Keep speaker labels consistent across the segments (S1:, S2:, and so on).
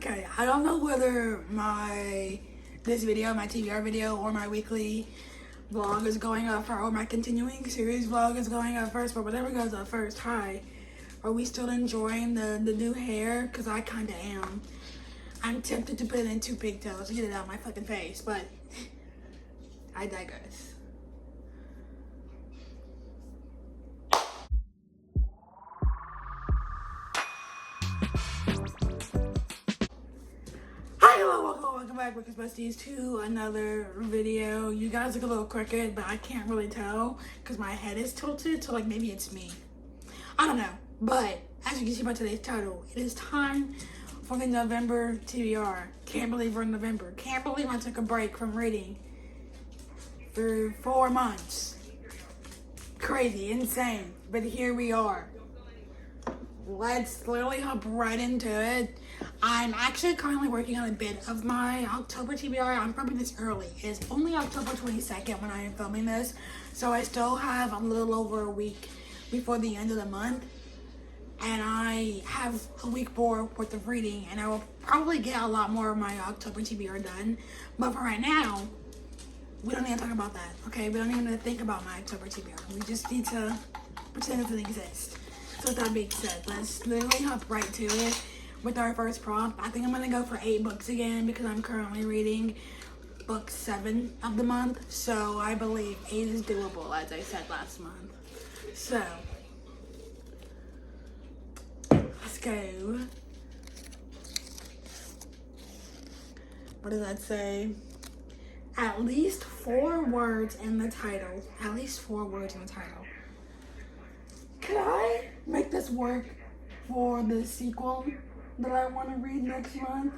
S1: Okay, I don't know whether this video, my TBR video, or my weekly vlog is going up first, or my continuing series vlog is going up first, but whatever goes up first. Hi, are we still enjoying the new hair? Because I kind of am. I'm tempted to put it in 2 pigtails to get it out of my fucking face, but I digress. Hi, hello, welcome back, Wicked Besties, to another video. You guys look a little crooked, but I can't really tell because my head is tilted, so like maybe it's me. I don't know, but as you can see by today's title, it is time for the November TBR. Can't believe we're in November. Can't believe I took a break from reading for 4 months. Crazy, insane, but here we are. Let's literally hop right into it. I'm actually currently working on a bit of my October TBR. I'm filming this early. It's only October 22nd when I am filming this, so I still have a little over a week before the end of the month. And I have a week more worth of reading, and I will probably get a lot more of my October TBR done. But for right now, we don't need to talk about that, okay? We don't even need to think about my October TBR. We just need to pretend it doesn't exist. So with that being said, let's literally hop right to it with our first prompt. I think I'm gonna go for 8 books again because I'm currently reading book 7 of the month. So I believe 8 is doable, as I said last month. So let's go. What does that say? At least 4 words in the title. At least 4 words in the title. Could I make this work for the sequel that I want to read next month?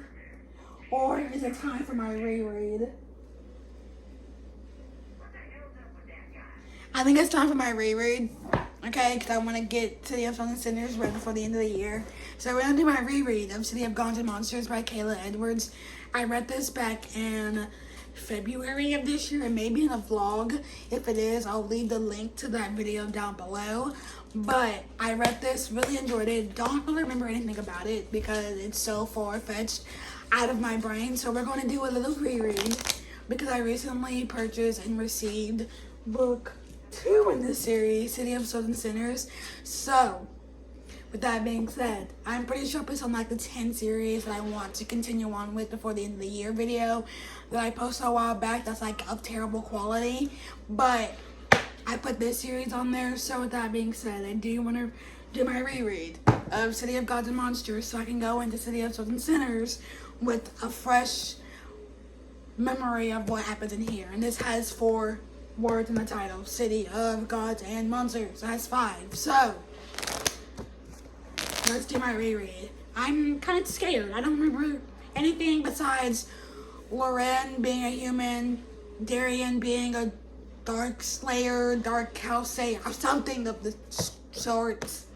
S1: Or is it time for my reread? I think it's time for my reread, okay? Because I want to get City of Souls and Sinners right before the end of the year. So we're going to do my reread of City of Gods and Monsters by Kayla Edwards. I read this back in February of this year, and maybe in a vlog. If it is, I'll leave the link to that video down below. But I read this, really enjoyed it. Don't really remember anything about it because it's so far-fetched out of my brain. So we're going to do a little reread because I recently purchased and received book 2 in this series, City of Souls and Sinners. So with that being said, I'm pretty sure it's on like the 10 series that I want to continue on with before the end of the year video that I posted a while back that's like of terrible quality. But I put this series on there, so with that being said, I do want to do my reread of City of Gods and Monsters so I can go into City of Souls and Sinners with a fresh memory of what happens in here. And this has 4 words in the title, City of Gods and Monsters. It has 5, so let's do my reread. I'm kind of scared. I don't remember anything besides Loren being a human, Darian being a Dark Slayer, Dark Hellsayer, or something of the sorts.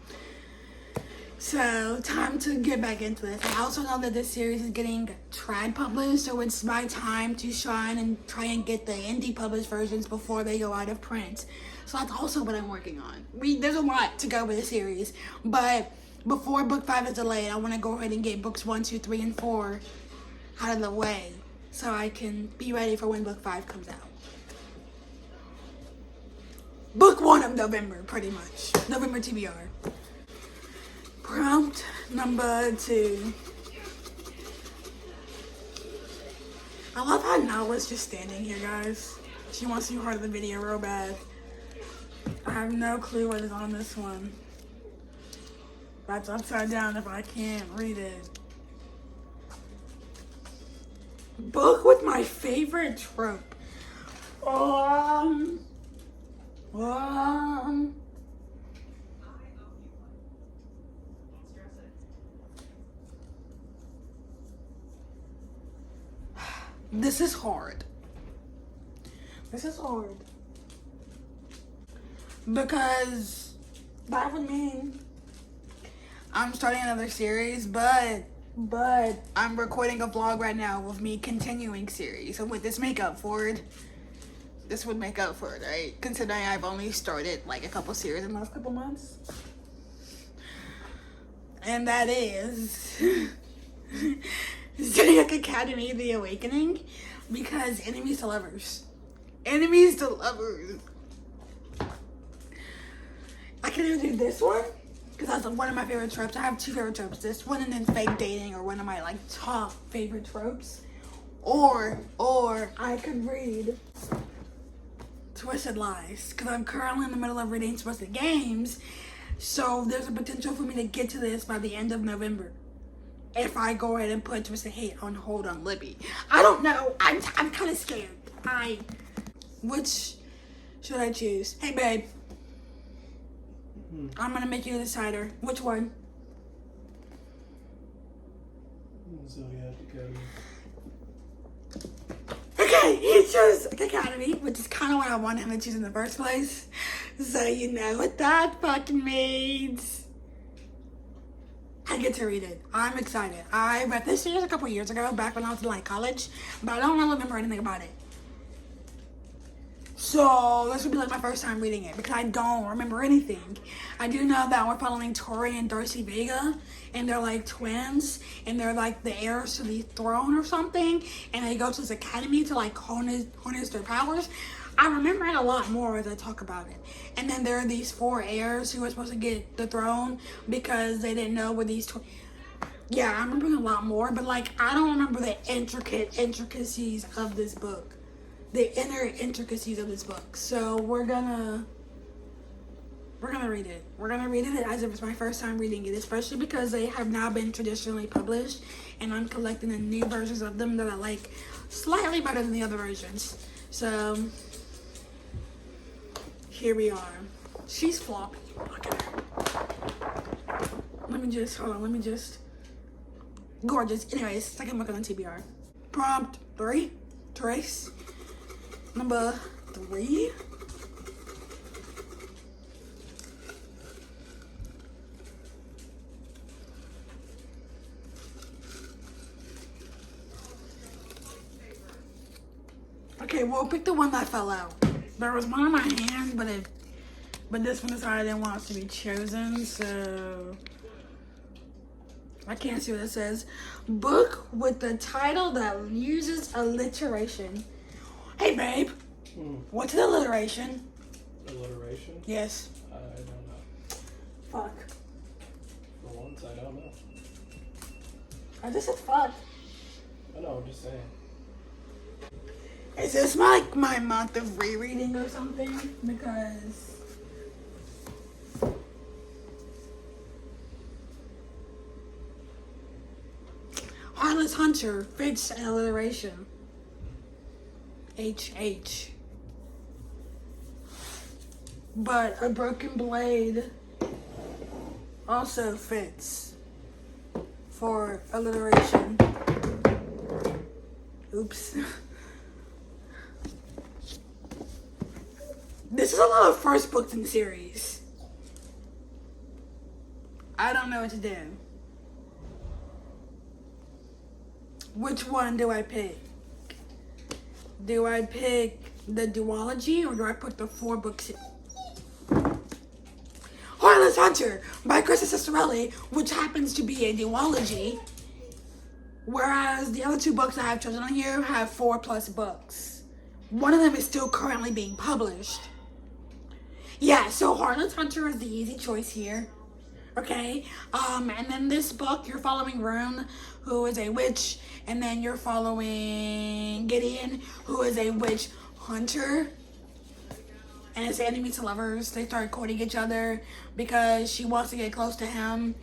S1: So, time to get back into this. I also know that this series is getting trad published, so it's my time to shine and try and get the indie published versions before they go out of print. So that's also what I'm working on. There's a lot to go with the series, but before book 5 is delayed, I want to go ahead and get books 1, 2, 3, and 4 out of the way so I can be ready for when book 5 comes out. Book 1 of November, pretty much. November TBR. Prompt number 2. I love how Nala's just standing here, guys. She wants to be part of the video real bad. I have no clue what is on this one. That's upside down if I can't read it. Book with my favorite trope. This is hard. This is hard. Because that would mean I'm starting another series, but I'm recording a vlog right now with me continuing series. So would this make up for it? This would make up for it, right? Considering I've only started like a couple series in the last couple months. And that is like Academy the Awakening because enemies to lovers. Enemies to lovers. I can either do this one because that's one of my favorite tropes. I have two favorite tropes. This one and then fake dating are one of my like top favorite tropes. Or I could read Twisted Lies because I'm currently in the middle of reading Twisted Games. So there's a potential for me to get to this by the end of November. If I go ahead and put Twisted Hate on hold on Libby. I don't know. I'm kind of scared. Which should I choose? Hey, babe. I'm going to make you a decider. Which one?
S2: Zodiac Academy.
S1: Okay, he chose Academy, which is kind of what I wanted him to choose in the first place. So you know what that fucking means. I get to read it. I'm excited. I read this series a couple years ago, back when I was in like college, but I don't really remember anything about it. So this would be like my first time reading it because I don't remember anything. I do know that we're following Tori and Darcy Vega, and they're like twins, and they're like the heirs to the throne or something, and they go to this academy to like harness their powers. I remember it a lot more as I talk about it. And then there are these 4 heirs who are supposed to get the throne because they didn't know where these yeah, I remember a lot more, but like I don't remember the intricacies of this book. The inner intricacies of this book. So we're gonna read it. We're gonna read it as if it's my first time reading it, especially because they have now been traditionally published, and I'm collecting the new versions of them that I like slightly better than the other versions. So here we are. She's floppy. Look at her. Let me just gorgeous. Anyways, second book on TBR. Prompt 3. Trace. Number 3. Okay, we'll pick the one that fell out. There was one in my hand, but this one decided I didn't want it to be chosen, so I can't see what it says. Book with the title that uses alliteration. Hey, babe. What's an alliteration?
S2: Alliteration?
S1: Yes.
S2: I don't know.
S1: Fuck.
S2: For once, I don't know.
S1: I just said fuck.
S2: I know, I'm just saying.
S1: Is this like my month of rereading or something? Because Heartless Hunter fits an alliteration. HH. But a broken blade also fits for alliteration. Oops. This is a lot of first books in the series. I don't know what to do. Which one do I pick? Do I pick the duology or do I put the 4 books in? Heartless Hunter by Krista Ciccarelli, which happens to be a duology, whereas the other 2 books I have chosen on here have 4+ books. One of them is still currently being published. Yeah, so Heartless Hunter is the easy choice here. Okay, and then this book, you're following Rune, who is a witch, and then you're following Gideon, who is a witch hunter. And it's enemies to lovers. They start courting each other because she wants to get close to him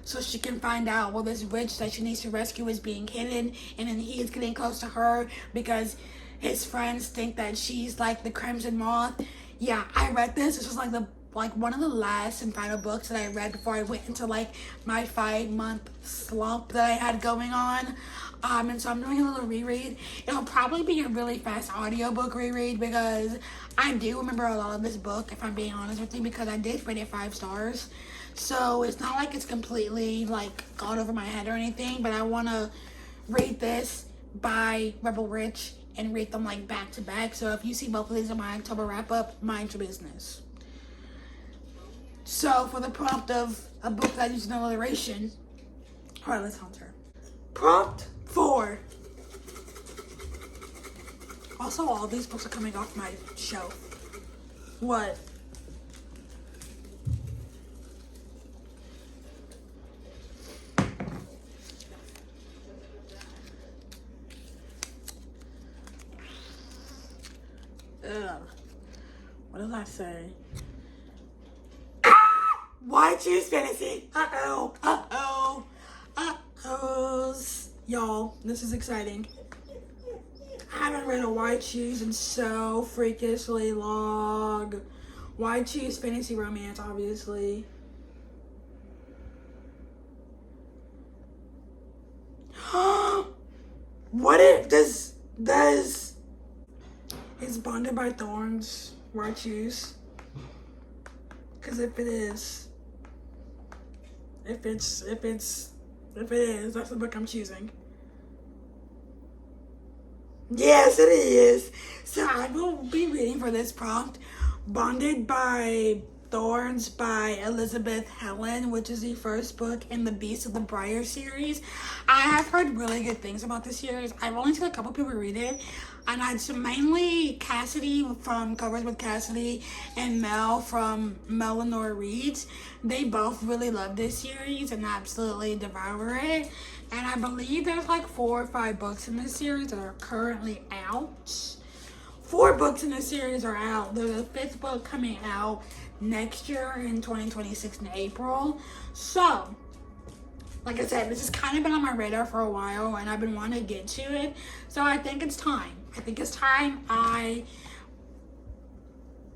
S1: so she can find out, well, this witch that she needs to rescue is being hidden, and then he is getting close to her because his friends think that she's like the Crimson Moth. Yeah, I read this. This was like one of the last and final books that I read before I went into like my 5-month slump that I had going on. And so I'm doing a little reread. It'll probably be a really fast audiobook reread because I do remember a lot of this book, if I'm being honest with you, because I did rate it 5 stars. So it's not like it's completely like gone over my head or anything, but I want to read this by Rebel Rich and read them like back to back. So if you see both of these in my October wrap up, mind your business. So for the prompt of a book that uses an alliteration, Heartless Hunter. Prompt 4. Also, all these books are coming off my shelf. What? Ugh. What did I say? Why choose fantasy? Uh-oh. Uh-oh. Uh-ohs. Y'all, this is exciting. I haven't read a Why Choose in so freakishly long. Why choose fantasy romance, obviously. What it does is Bonded by Thorns Why Choose? Because if it is, that's the book I'm choosing. Yes, it is. So I will be reading for this prompt, Bonded by Thorns by Elizabeth Helen, which is the first book in the Beast of the Briar series. I have heard really good things about this series. I've only seen a couple people read it, and it's mainly Cassidy from Covers with Cassidy and Mel from Eleanor Reads. They both really love this series and absolutely devour it. And I believe there's like 4 or 5 books in this series that are currently out. 4 books in the series are out. There's a 5th book coming out next year in 2026 in April. So, like I said, this has kind of been on my radar for a while and I've been wanting to get to it. So I think it's time. I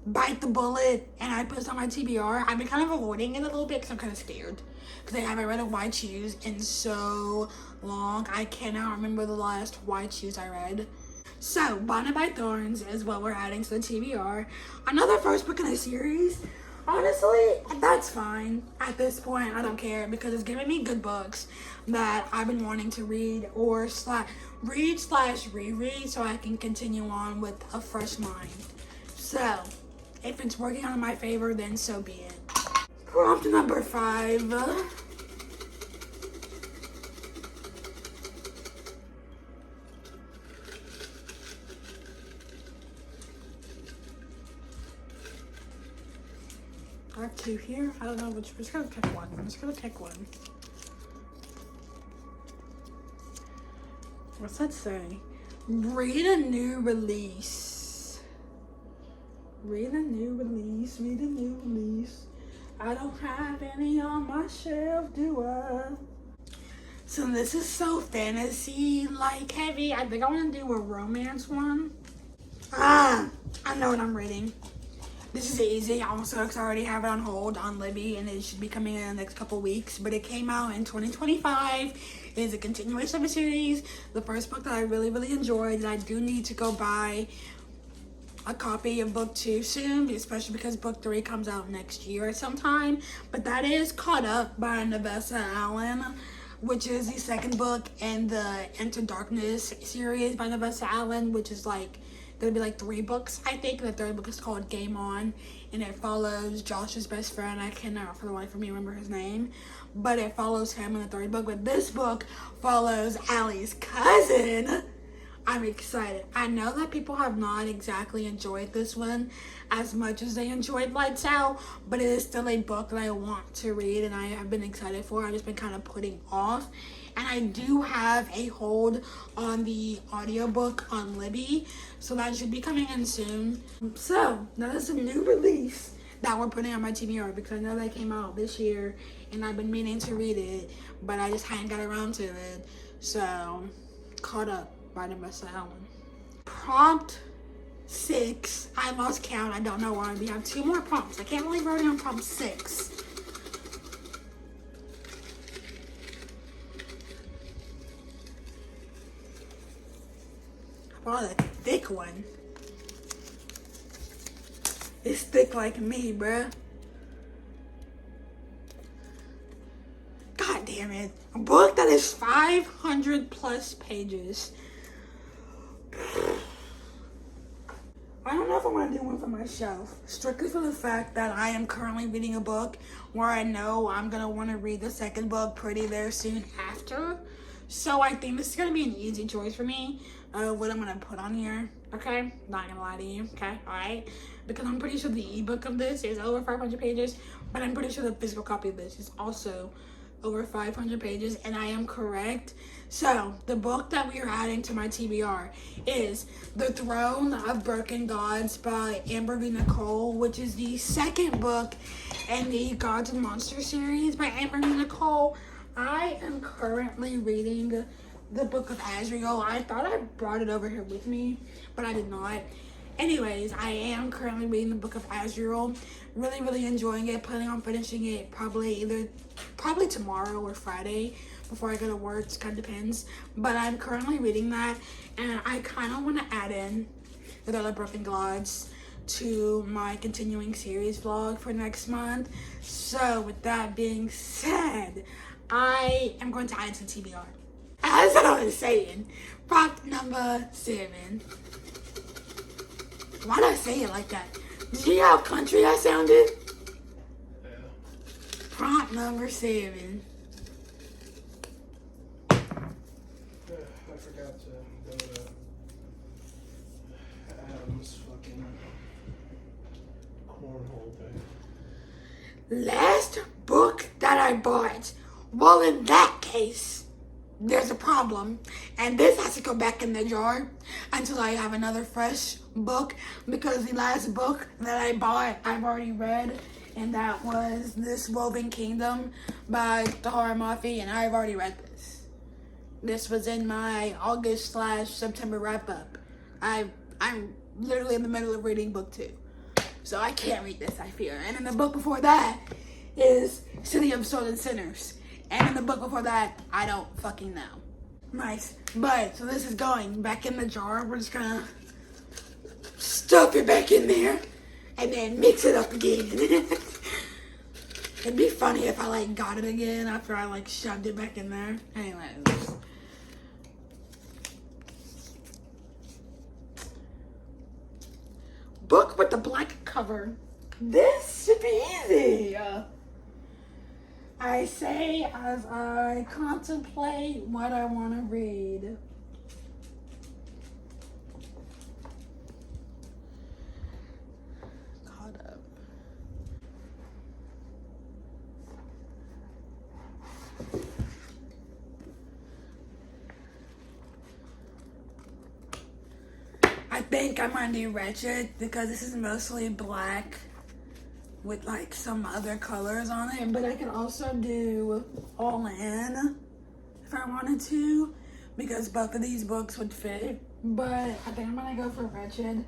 S1: bite the bullet and I put this on my TBR. I've been kind of avoiding it a little bit because I'm kind of scared. Because I haven't read a Why Choose in so long. I cannot remember the last Why Choose I read. So, Bonded by Thorns is what we're adding to the TBR. Another first book in the series. Honestly, that's fine. At this point, I don't care because it's giving me good books that I've been wanting to read or reread so I can continue on with a fresh mind. So, if it's working out in my favor, then so be it. Prompt number 5. I have 2 here. I don't know which. I'm just gonna pick one. What's that say? Read a new release. I don't have any on my shelf, do I? So this is so fantasy like heavy. I think I want to do a romance one. I know what I'm reading. This is easy also because I already have it on hold on Libby and it should be coming in the next couple weeks. But it came out in 2025. It is a continuation of a series. The first book that I really, really enjoyed, and I do need to go buy a copy of book 2 soon, especially because book 3 comes out next year sometime. But that is Caught Up by Nevessa Allen, which is the second book in the Into Darkness series by Nevessa Allen, which is like gonna be like 3 books, I think. The third book is called Game On, and it follows Josh's best friend. I cannot for the life of me remember his name, but it follows him in the third book. But this book follows Allie's cousin. I'm excited. I know that people have not exactly enjoyed this one as much as they enjoyed Lights Out, but it is still a book that I want to read and I have been excited for. I've just been kind of putting off. And I do have a hold on the audiobook on Libby, so that should be coming in soon. So, that is a new release that we're putting on my TBR because I know that came out this year and I've been meaning to read it, but I just hadn't got around to it. So, Caught Up by Nevessa Allen. Prompt 6. I lost count. I don't know why. We have 2 more prompts. I can't really write down prompt 6. Oh, a thick one. It's thick like me, bruh. God damn it. A book that is 500 plus pages. I don't know if I want to do one for myself. Strictly for the fact that I am currently reading a book where I know I'm going to want to read the second book pretty there soon after. So I think this is gonna be an easy choice for me. What I'm gonna put on here, okay? Not gonna lie to you, okay? All right, because I'm pretty sure the ebook of this is over 500 pages, but I'm pretty sure the physical copy of this is also over 500 pages, and I am correct. So the book that we are adding to my TBR is The Throne of Broken Gods by Amber V. Nicole, which is the second book in the Gods and Monsters series by Amber V. Nicole. I am currently reading the Book of Azrael. I thought I brought it over here with me, but I did not. Anyways, I am currently reading the Book of Azrael. Really, really enjoying it. Planning on finishing it probably tomorrow or Friday before I go to work. It kind of depends. But I'm currently reading that, and I kind of want to add in the other Broken Gods to my continuing series vlog for next month. So with that being said, I am going to add it to TBR. As I was saying, prop number 7. Why did I say it like that? Did you hear how country I sounded?
S2: Yeah.
S1: Prop number 7.
S2: I forgot to go to Adam's fucking cornhole thing.
S1: Last book that I bought. Well, in that case, there's a problem, and this has to go back in the jar until I have another fresh book, because the last book that I bought I've already read, and that was This Woven Kingdom by Tahara Mafi, and I've already read this. This was in my August/September wrap up. I'm literally in the middle of reading book 2, so I can't read this, I fear. And then the book before that is City of Stolen Sinners. And in the book before that, I don't fucking know. Nice. But, so this is going back in the jar. We're just gonna stuff it back in there and then mix it up again. It'd be funny if I, got it again after I, shoved it back in there. Anyways. Book with the black cover. This should be easy. I say as I contemplate what I want to read. Caught up. I think I might do Wretched because this is mostly black with some other colors on it, but I could also do All In if I wanted to, because both of these books would fit. But I think I'm gonna go for Wretched,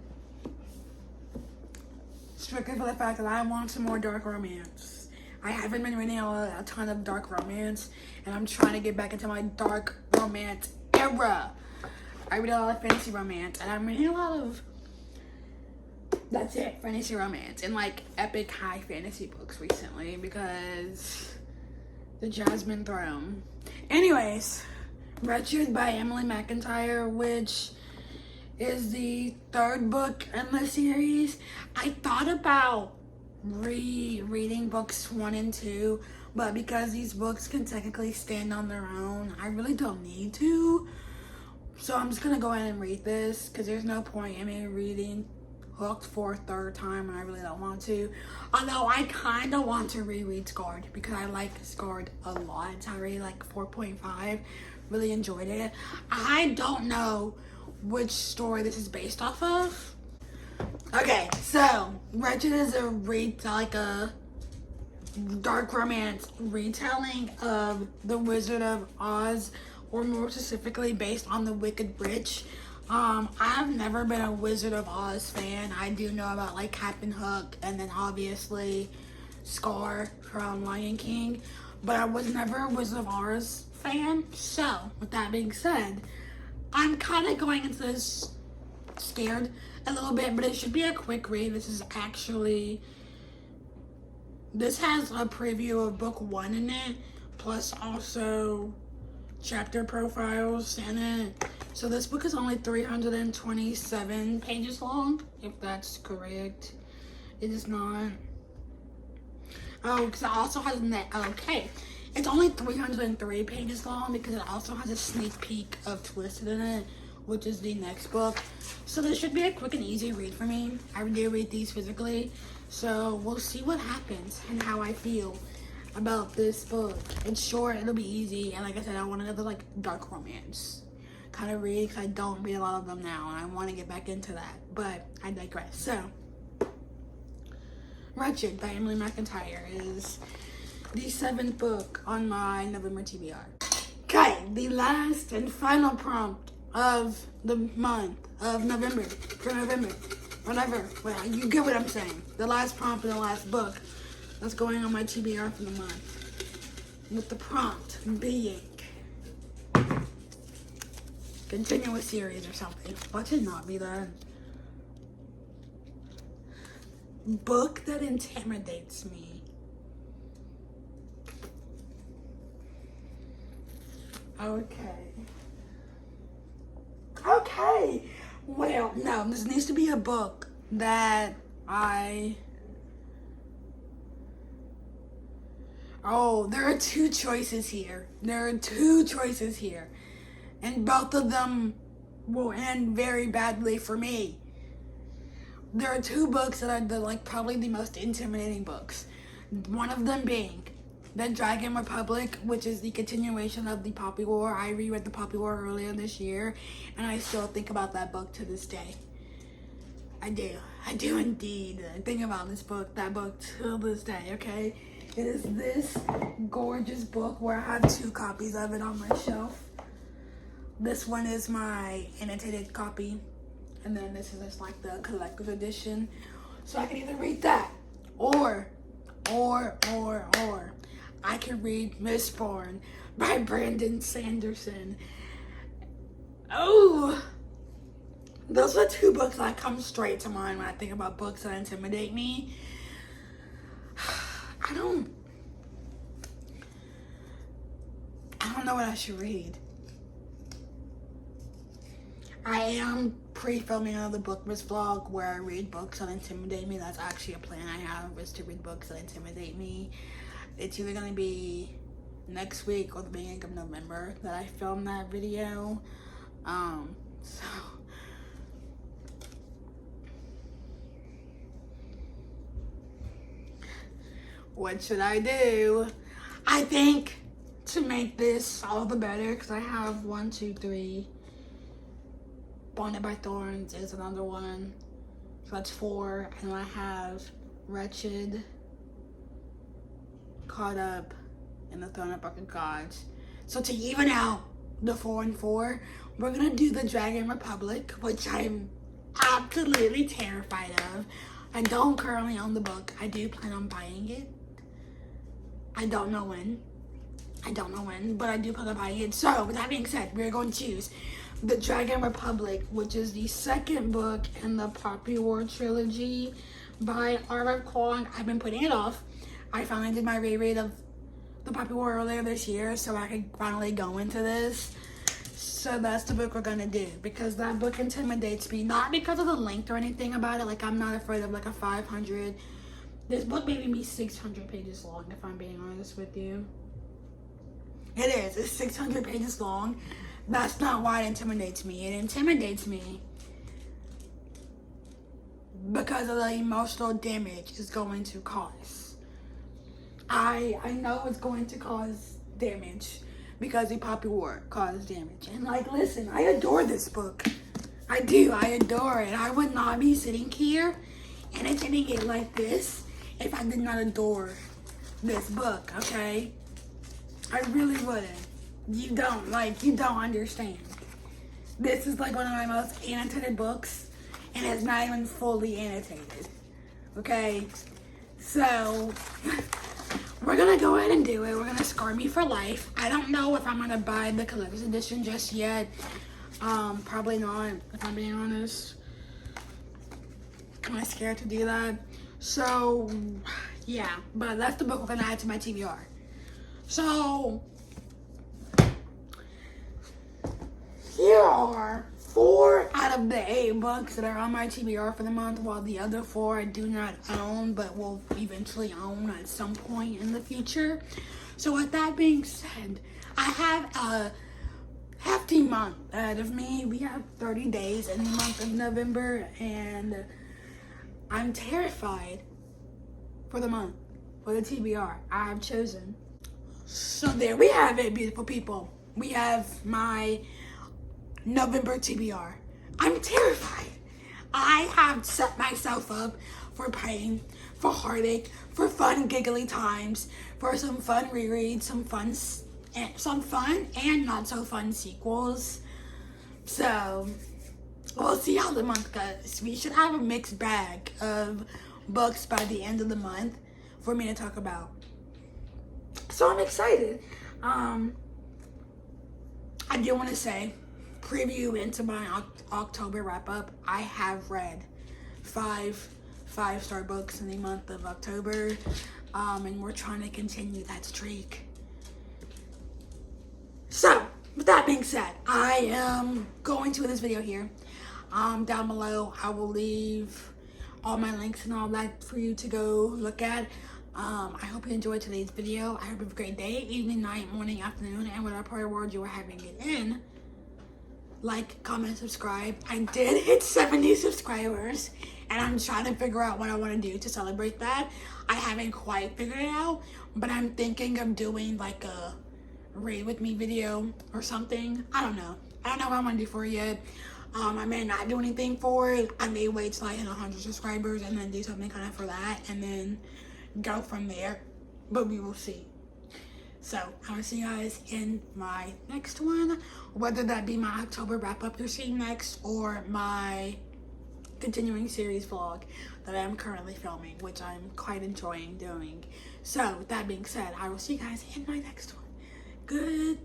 S1: strictly for the fact that I want some more dark romance. I haven't been reading a ton of dark romance, and I'm trying to get back into my dark romance era. I read a lot of fantasy romance, and I'm reading a lot of fantasy romance and epic high fantasy books recently because the Jasmine Throne. Anyways, Wretched by Emily McIntyre, which is the 3rd book in the series. I thought about rereading books 1 and 2, but because these books can technically stand on their own, I really don't need to. So I'm just gonna go ahead and read this because there's no point in me reading Hooked for a 3rd time, and I really don't want to. Although I kind of want to reread Scarred because I like Scarred a lot. I rated 4.5. Really enjoyed it. I don't know which story this is based off of. Okay, so Wretched is a dark romance retelling of The Wizard of Oz, or more specifically based on The Wicked Witch. I've never been a Wizard of Oz fan. I do know about Captain Hook and then obviously Scar from Lion King, but I was never a Wizard of Oz fan. So with that being said, I'm kind of going into this scared a little bit, but it should be a quick read. This has a preview of book 1 in it, plus also chapter profiles in it. So this book is only 327 pages long, if that's correct. It is not. Oh, because it also has okay. It's only 303 pages long because it also has a sneak peek of Twisted in it, which is the next book. So this should be a quick and easy read for me. I do read these physically, so we'll see what happens and how I feel about this book. It's short, it'll be easy, and like I said, I want another like dark romance kind of read because I don't read a lot of them now, and I want to get back into that. But I digress. So, Wretched by Emily McIntyre is the 7th book on my November TBR. Okay, the last and final prompt of the month of November, for November, whatever. Well, you get what I'm saying. The last prompt in the last book that's going on my TBR for the month. With the prompt being continuous series or something. Why should not be that? Book that intimidates me. Okay. Well, no, this needs to be a book that there are two choices here. And both of them will end very badly for me. There are 2 books that are probably the most intimidating books. One of them being The Dragon Republic, which is the continuation of the Poppy War. I reread the Poppy War earlier this year, and I still think about that book to this day. I do indeed think about that book till this day, okay? It is this gorgeous book where I have 2 copies of it on my shelf. This one is my annotated copy, and then this is just like the collector's edition. So I can either read that, or I can read Mistborn by Brandon Sanderson. Oh, those are 2 books that come straight to mind when I think about books that intimidate me. I don't know what I should read. I am pre-filming another Bookmas vlog where I read books that intimidate me. That's actually a plan I have, is to read books that intimidate me. It's either going to be next week or the beginning of November that I film that video. So what should I do? I think to make this all the better, because I have 1, 2, 3. Bonded by Thorns is another one. So that's 4. And I have Wretched, Caught Up, and The Throne of Broken Gods. So to even out the 4 and 4, we're gonna do The Dragon Republic, which I'm absolutely terrified of. I don't currently own the book. I do plan on buying it. I don't know when, but I do plan on buying it. So with that being said, we're going to choose The Dragon Republic, which is the 2nd book in the Poppy War trilogy by R.F. Kuang. I've been putting it off. I finally did my reread of the Poppy War earlier this year, so I could finally go into this. So that's the book we're gonna do, because that book intimidates me, not because of the length or anything about it. Like, I'm not afraid of like a 500. This book may be 600 pages long, if I'm being honest with you. It is. It's 600 pages long. That's not why it intimidates me. It intimidates me because of the emotional damage it's going to cause. I know it's going to cause damage because the Poppy War caused damage. And like, listen, I adore this book. I do. I adore it. I would not be sitting here annotating it like this if I did not adore this book, okay? I really wouldn't. You don't understand. This is like one of my most annotated books, and it's not even fully annotated, okay? So, we're gonna go ahead and do it. We're gonna scar me for life. I don't know if I'm gonna buy the collector's edition just yet. Probably not, if I'm being honest. Kind of scared to do that. So, yeah, but that's the book we're gonna add to my TBR. So, here are 4 out of the 8 books that are on my TBR for the month, while the other 4 I do not own, but will eventually own at some point in the future. So with that being said, I have a hefty month ahead of me. We have 30 days in the month of November, and I'm terrified for the month, for the TBR I have chosen. So there we have it, beautiful people. We have my November TBR. I'm terrified. I have set myself up for pain, for heartache, for fun giggly times, for some fun rereads, some fun and not so fun sequels. So we'll see how the month goes. We should have a mixed bag of books by the end of the month for me to talk about. So I'm excited. I do want to say, preview into my October wrap up, I have read five-star books in the month of October, and we're trying to continue that streak. So with that being said, I am going to this video here. Down below I will leave all my links and all that for you to go look at. I hope you enjoyed today's video. I hope you have a great day, evening, night, morning, afternoon, and whatever part of the world you are having it in. Like, comment, subscribe. I did hit 70 subscribers, and I'm trying to figure out what I want to do to celebrate that. I haven't quite figured it out, but I'm thinking of doing like a read with me video or something. I don't know what I want to do for it yet. I may not do anything for it. I may wait till I hit 100 subscribers and then do something kind of for that, and then go from there, but we will see. So I will see you guys in my next one, whether that be my October wrap up you're seeing next, or my continuing series vlog that I am currently filming, which I'm quite enjoying doing. So with that being said, I will see you guys in my next one. Good